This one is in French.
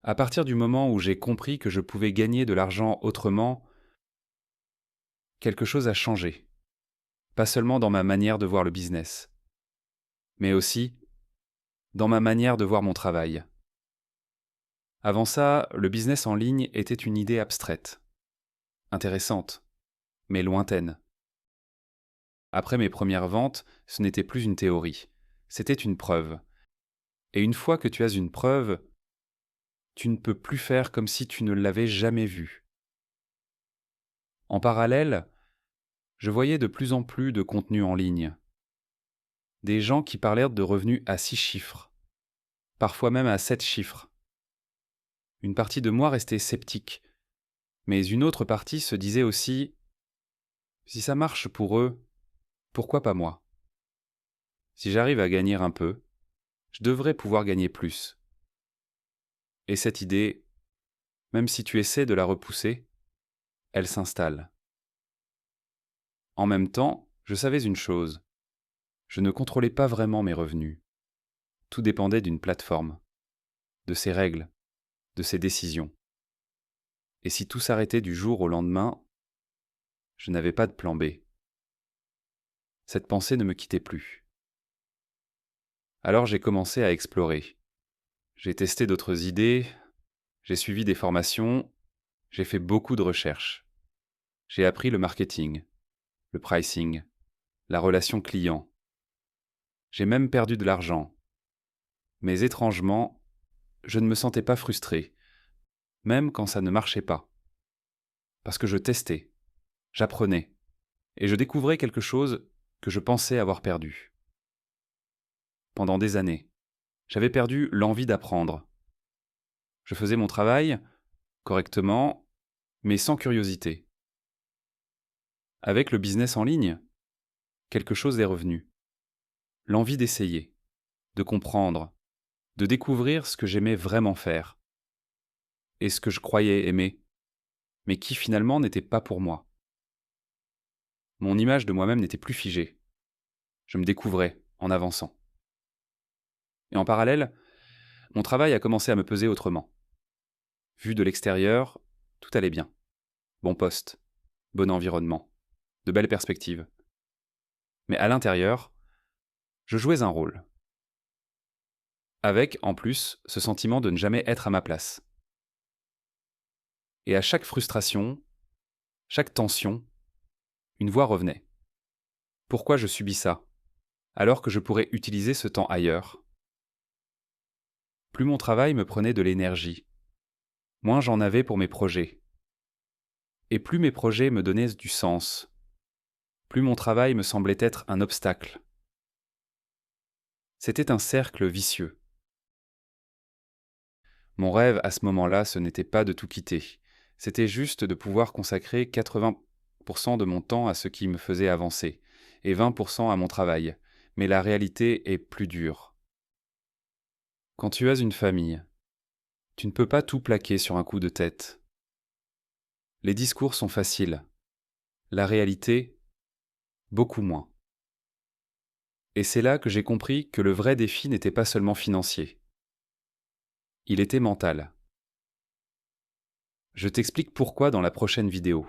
À partir du moment où j'ai compris que je pouvais gagner de l'argent autrement, quelque chose a changé. Pas seulement dans ma manière de voir le business, mais aussi dans ma manière de voir mon travail. Avant ça, le business en ligne était une idée abstraite, intéressante, mais lointaine. Après mes premières ventes, ce n'était plus une théorie, c'était une preuve. Et une fois que tu as une preuve, tu ne peux plus faire comme si tu ne l'avais jamais vue. En parallèle, je voyais de plus en plus de contenu en ligne. Des gens qui parlèrent de revenus à 6 chiffres, parfois même à 7 chiffres. Une partie de moi restait sceptique, mais une autre partie se disait aussi « Si ça marche pour eux, pourquoi pas moi ? Si j'arrive à gagner un peu, je devrais pouvoir gagner plus. » Et cette idée, même si tu essaies de la repousser, elle s'installe. En même temps, je savais une chose, je ne contrôlais pas vraiment mes revenus. Tout dépendait d'une plateforme, de ses règles, de ses décisions. Et si tout s'arrêtait du jour au lendemain, je n'avais pas de plan B. Cette pensée ne me quittait plus. Alors j'ai commencé à explorer. J'ai testé d'autres idées, j'ai suivi des formations, j'ai fait beaucoup de recherches. J'ai appris le marketing, le pricing, la relation client. J'ai même perdu de l'argent. Mais étrangement, je ne me sentais pas frustré, même quand ça ne marchait pas. Parce que je testais, j'apprenais, et je découvrais quelque chose que je pensais avoir perdu. Pendant des années, j'avais perdu l'envie d'apprendre. Je faisais mon travail, correctement, mais sans curiosité. Avec le business en ligne, quelque chose est revenu. L'envie d'essayer, de comprendre, de découvrir ce que j'aimais vraiment faire, et ce que je croyais aimer, mais qui finalement n'était pas pour moi. Mon image de moi-même n'était plus figée. Je me découvrais en avançant. Et en parallèle, mon travail a commencé à me peser autrement. Vu de l'extérieur, tout allait bien. Bon poste, bon environnement, de belles perspectives. Mais à l'intérieur, je jouais un rôle. Avec, en plus, ce sentiment de ne jamais être à ma place. Et à chaque frustration, chaque tension, une voix revenait. Pourquoi je subis ça, alors que je pourrais utiliser ce temps ailleurs ? Plus mon travail me prenait de l'énergie, moins j'en avais pour mes projets. Et plus mes projets me donnaient du sens, plus mon travail me semblait être un obstacle. C'était un cercle vicieux. Mon rêve à ce moment-là, ce n'était pas de tout quitter. C'était juste de pouvoir consacrer 80% de mon temps à ce qui me faisait avancer, et 20% à mon travail. Mais la réalité est plus dure. Quand tu as une famille, tu ne peux pas tout plaquer sur un coup de tête. Les discours sont faciles. La réalité, beaucoup moins. Et c'est là que j'ai compris que le vrai défi n'était pas seulement financier. Il était mental. Je t'explique pourquoi dans la prochaine vidéo.